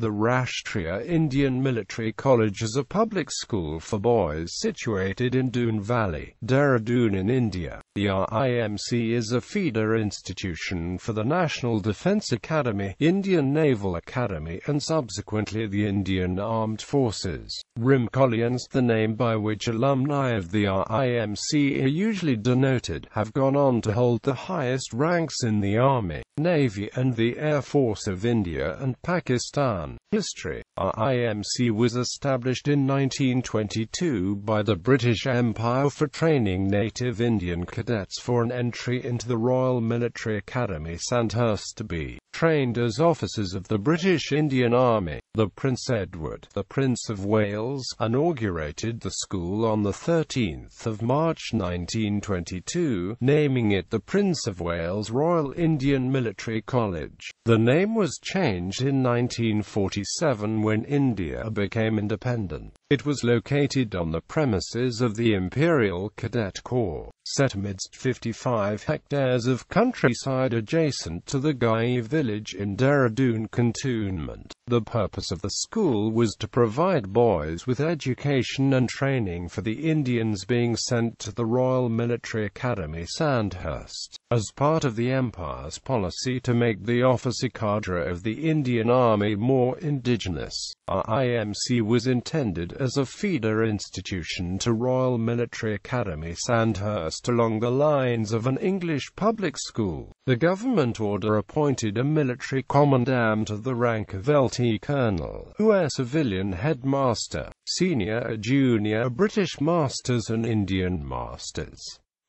The Rashtriya Indian Military College is a public school for boys situated in Doon Valley, Dehradun in India. The RIMC is a feeder institution for the National Defence Academy, Indian Naval Academy and subsequently the Indian Armed Forces.Rimcollians, the name by which alumni of the RIMC are usually denoted, have gone on to hold the highest ranks in the Army, Navy and the Air Force of India and Pakistan. History. RIMC was established in 1922 by the British Empire for training native Indian cadets for an entry into the Royal Military Academy Sandhurst to be trained as officers of the British Indian Army. The Prince Edward, the Prince of Wales, inaugurated the school on the 13th of March 1922, naming it the Prince of Wales Royal Indian Military College. The name was changed in 1947 when India became independent. It was located on the premises of the Imperial Cadet Corps, set amidst 55 hectares of countryside adjacent to the Gai village in Dehradun cantonment. The purpose of the school was to provide boys with education and training for the Indians being sent to the Royal Military Academy Sandhurst, as part of the Empire's policy to make the officer cadre of the Indian Army more indigenous. RIMC was intended as a feeder institution to Royal Military Academy Sandhurst along the lines of an English public school. The government order appointed a military commandant of the rank of Lt. Colonel, who are civilian headmaster, senior, junior, British masters and Indian masters.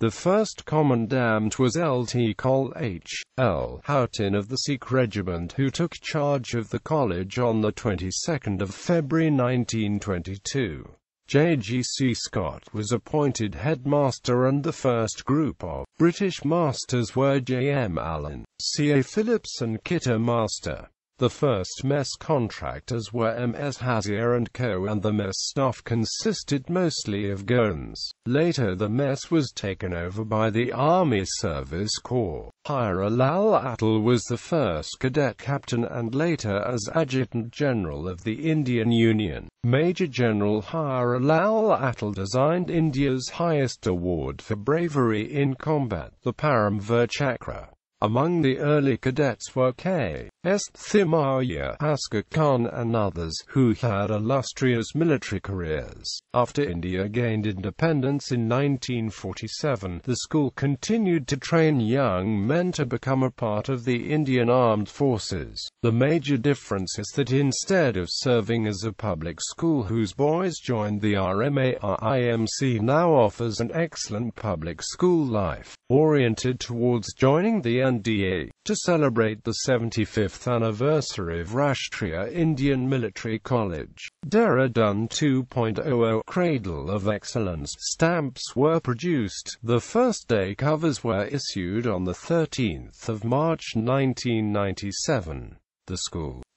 The first commandant was Lt. Col. H. L. Houghton of the Sikh Regiment, who took charge of the college on the 22nd of February 1922. J.G.C. Scott was appointed headmaster and the first group of British masters were J.M. Allen, C.A. Phillips and Kitter Master. The first mess contractors were M.S. Hazier & Co. and the mess staff consisted mostly of Goans. Later the mess was taken over by the Army Service Corps. Hira Lal Atal was the first cadet captain and later as Adjutant General of the Indian Union. Major General Hira Lal Atal designed India's highest award for bravery in combat, the Param Vir Chakra. Among the early cadets were K.S. Thimayya, Askar Khan and others, who had illustrious military careers. After India gained independence in 1947, the school continued to train young men to become a part of the Indian Armed Forces. The major difference is that instead of serving as a public school whose boys joined the RIMC now offers an excellent public school life, oriented towards joining the NDA. To celebrate the 75th anniversary of Rashtriya Indian Military College, Dehradun 2.00 Cradle of Excellence stamps were produced. The first day covers were issued on the 13th of March 1997. The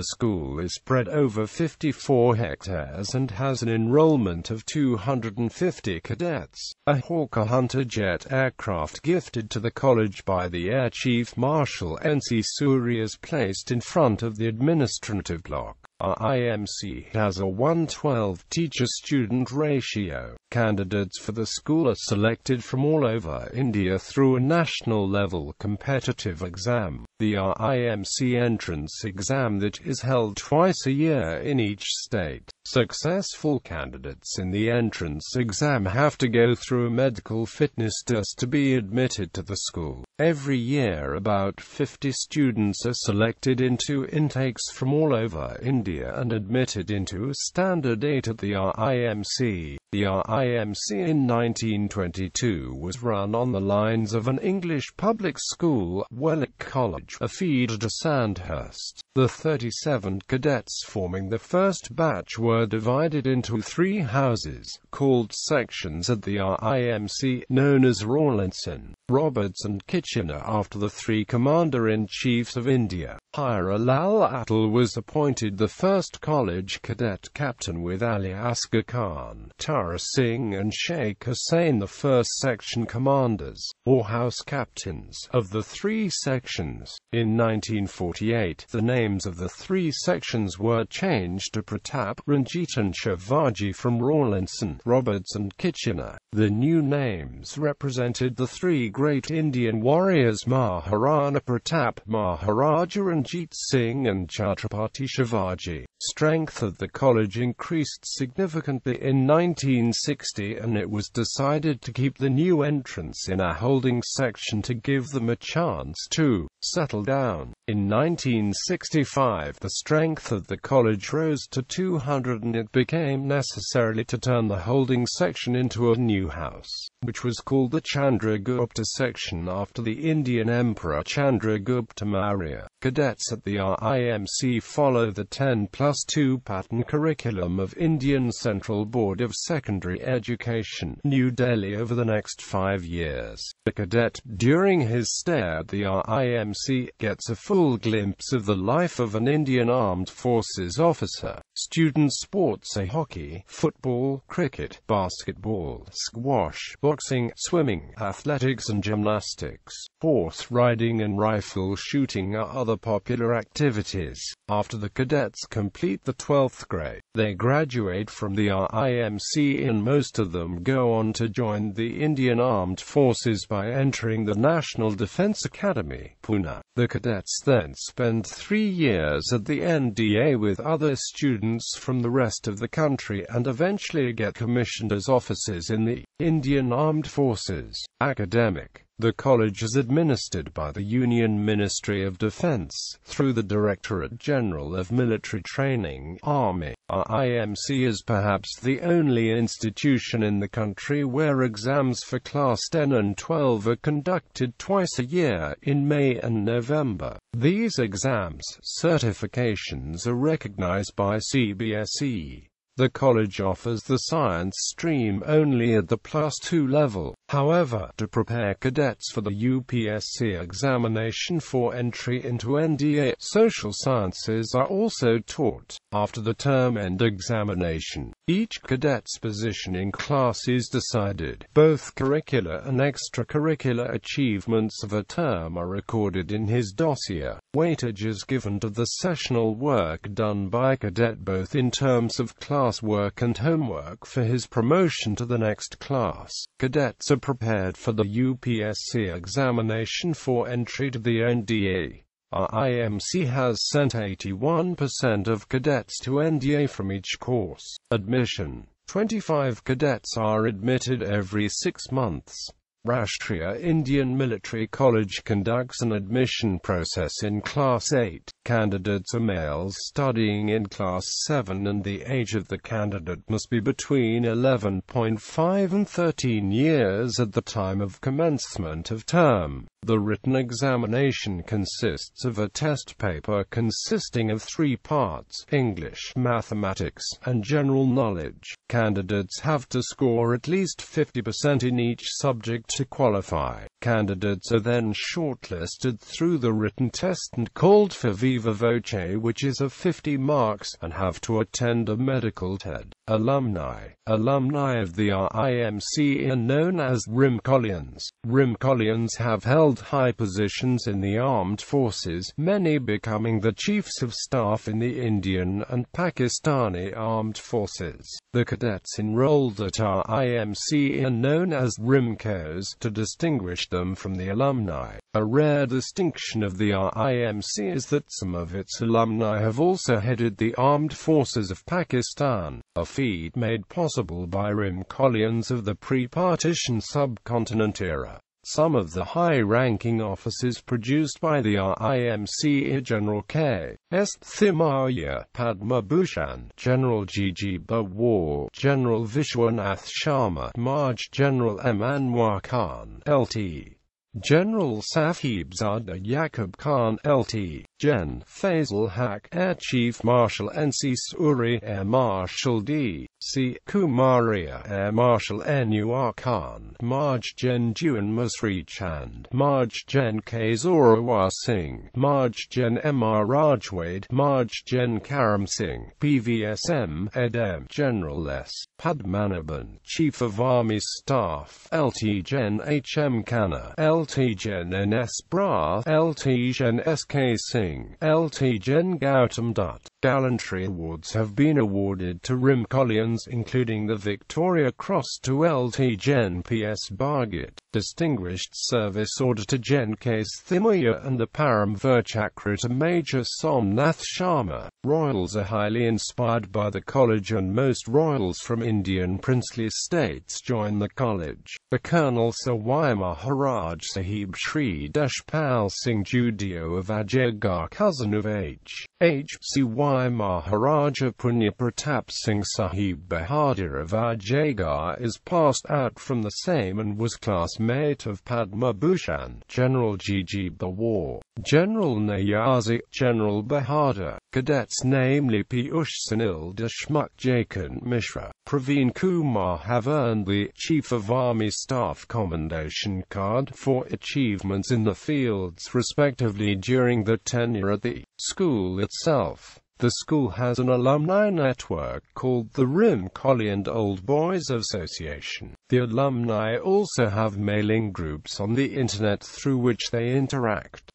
school is spread over 54 hectares and has an enrollment of 250 cadets. A Hawker Hunter jet aircraft gifted to the college by the Air Chief Marshal N.C. Surya is placed in front of the administrative block. RIMC has a 1:12 teacher-student ratio. Candidates for the school are selected from all over India through a national-level competitive exam, the RIMC entrance exam that is held twice a year in each state. Successful candidates in the entrance exam have to go through a medical fitness test to be admitted to the school. Every year about 50 students are selected into intakes from all over India and admitted into Standard 8 at the RIMC. The RIMC in 1922 was run on the lines of an English public school, Wellick College, a feeder to Sandhurst. The 37 cadets forming the first batch were divided into 3 houses, called sections at the RIMC, known as Rawlinson, Roberts and Kitchener after the 3 Commander-in-Chiefs of India. Hyra Lal Atal was appointed the first college cadet captain, with Ali Asghar Khan, Tara Singh and Sheikh Hussain the first section commanders, or house captains, of the three sections. In 1948, the names of the three sections were changed to Pratap, Ranjit and Shivaji from Rawlinson, Roberts and Kitchener. The new names represented the three great Indian warriors Maharana Pratap, Maharaja Ranjit Singh and Chhatrapati Shivaji. Strength of the college increased significantly in 1960, and it was decided to keep the new entrants in a holding section to give them a chance to settle down. In 1965, the strength of the college rose to 200, and it became necessary to turn the holding section into a new house, which was called the Chandragupta section after the Indian Emperor Chandragupta Maurya. Cadets at the RIMC follow the 10+2 pattern curriculum of Indian Central Board of Secondary Education, New Delhi, over the next 5 years. The cadet, during his stay at the RIMC, gets a full glimpse of the life of an Indian Armed Forces officer. Student sports are hockey, football, cricket, basketball, squash, boxing, swimming, athletics and gymnastics. Horse riding and rifle shooting are other popular activities. After the cadets complete the 12th grade, they graduate from the RIMC, and most of them go on to join the Indian Armed Forces by entering the National Defence Academy, Pune. The cadets then spend 3 years at the NDA with other students from the rest of the country, and eventually get commissioned as officers in the Indian Armed Forces. Academic. The college is administered by the Union Ministry of Defence, through the Directorate General of Military Training, Army. RIMC is perhaps the only institution in the country where exams for Class 10 and 12 are conducted twice a year, in May and November. These exams, certifications, are recognized by CBSE. The college offers the science stream only at the +2 level. However, to prepare cadets for the UPSC examination for entry into NDA, social sciences are also taught. After the term-end examination, each cadet's position in class is decided. Both curricular and extracurricular achievements of a term are recorded in his dossier. Weightage is given to the sessional work done by a cadet, both in terms of class work and homework for his promotion to the next class. Cadets are prepared for the UPSC examination for entry to the NDA. RIMC has sent 81% of cadets to NDA from each course. Admission. 25 cadets are admitted every 6 months. Rashtriya Indian Military College conducts an admission process in Class 8. Candidates are males studying in Class 7, and the age of the candidate must be between 11.5 and 13 years at the time of commencement of term. The written examination consists of a test paper consisting of 3 parts: English, mathematics, and general knowledge. Candidates have to score at least 50% in each subject to qualify. Candidates are then shortlisted through the written test and called for viva voce, which is of 50 marks, and have to attend a medical TED. Alumni. Alumni of the RIMC are known as Rimcollians. Rimcollians have held high positions in the armed forces, many becoming the chiefs of staff in the Indian and Pakistani armed forces. The cadets enrolled at RIMC are known as Rimcos, to distinguish them from the alumni. A rare distinction of the RIMC is that some of its alumni have also headed the armed forces of Pakistan, a feat made possible by Rimcollians of the pre-partition subcontinent era. Some of the high-ranking officers produced by the RIMC are General K. S. Thimayya, Padma Bhushan, General G.G. Bawar, General Vishwanath Sharma, Maj. General M. Anwar Khan, Lt. General Sahibzada Yaqub Khan Lt. Gen. Faisal Haq Air Chief Marshal N.C. Suri Air Marshal D.C. Kumaria Air Marshal N.U.R. Khan Marj Gen. Dewan Masri Chand Marj Gen. K. Zorawar Singh Marj Gen. M.R. Rajwade Marj Gen. Karam Singh PVSM Edem General S. Padmanabhan Chief of Army Staff Lt. Gen. H.M. Khanna Lt. Gen. N.S. Bra Lt. Gen. S.K. Singh Lt. Gen. Gautam Dutt. Gallantry awards have been awarded to Rimcollians, including the Victoria Cross to Lt. Gen. P.S. Bargit, Distinguished Service Order to Gen. K. Thimaya, and the Param Vir Chakra to Major Somnath Sharma. Royals are highly inspired by the college, and most royals from Indian princely states join the college. The Colonel Sawai Maharaj Sahib Shri Deshpal Singh Judio of Ajaygarh, cousin of H.C. Maharaja Punya Pratap Singh Sahib Bahadur of Ajaygarh, is passed out from the same and was classmate of Padma Bhushan, General G.G. Bawar, General Niyazi, General Bahadur. Cadets namely Piyush Sunil Deshmukh, Jakant Mishra, Praveen Kumar have earned the Chief of Army Staff Commendation Card for achievements in the fields respectively during their tenure at the school itself. The school has an alumni network called the Rimcollian Old Boys Association. The alumni also have mailing groups on the internet through which they interact.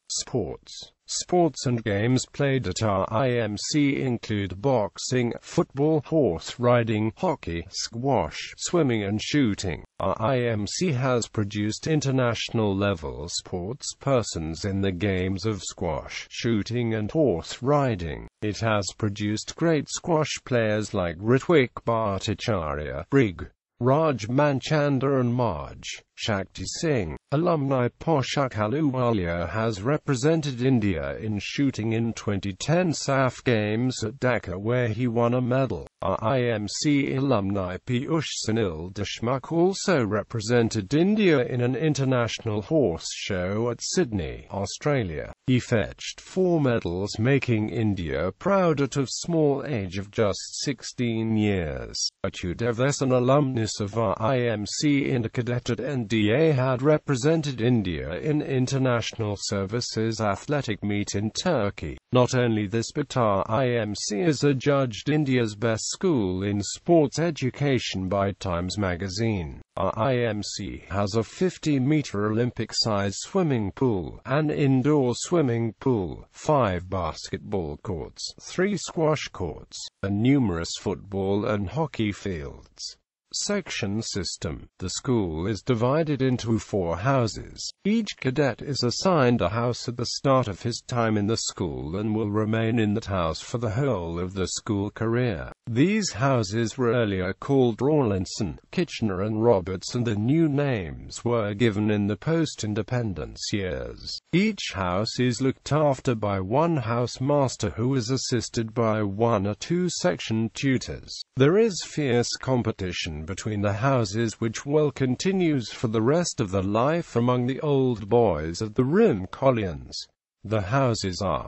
Sports and games played at our IMC include boxing, football, horse riding, hockey, squash, swimming and shooting. Our IMC has produced international-level sports persons in the games of squash, shooting and horse riding. It has produced great squash players like Ritwik Bhattacharya, Brig. Raj Manchanda and Marj. Shakti Singh. Alumni Poshak Ahluwalia has represented India in shooting in 2010 SAF Games at Dhaka, where he won a medal. Our IMC alumni Piyush Sunil Deshmukh also represented India in an international horse show at Sydney, Australia. He fetched 4 medals, making India proud at a small age of just 16 years. Achudev, an alumnus of our IMC and a cadet at NDA, had represented India in international services athletic meet in Turkey. Not only this, but our IMC is adjudged India's best school in sports education by Times magazine. Our IMC has a 50-meter Olympic-sized swimming pool, an indoor swimming pool, 5 basketball courts, 3 squash courts, and numerous football and hockey fields. Section system. The school is divided into 4 houses. Each cadet is assigned a house at the start of his time in the school and will remain in that house for the whole of the school career. These houses were earlier called Rawlinson, Kitchener and Roberts, and the new names were given in the post-independence years. Each house is looked after by one housemaster who is assisted by 1 or 2 section tutors. There is fierce competition between the houses, which continues for the rest of the life among the old boys of the Rimcollians. The houses are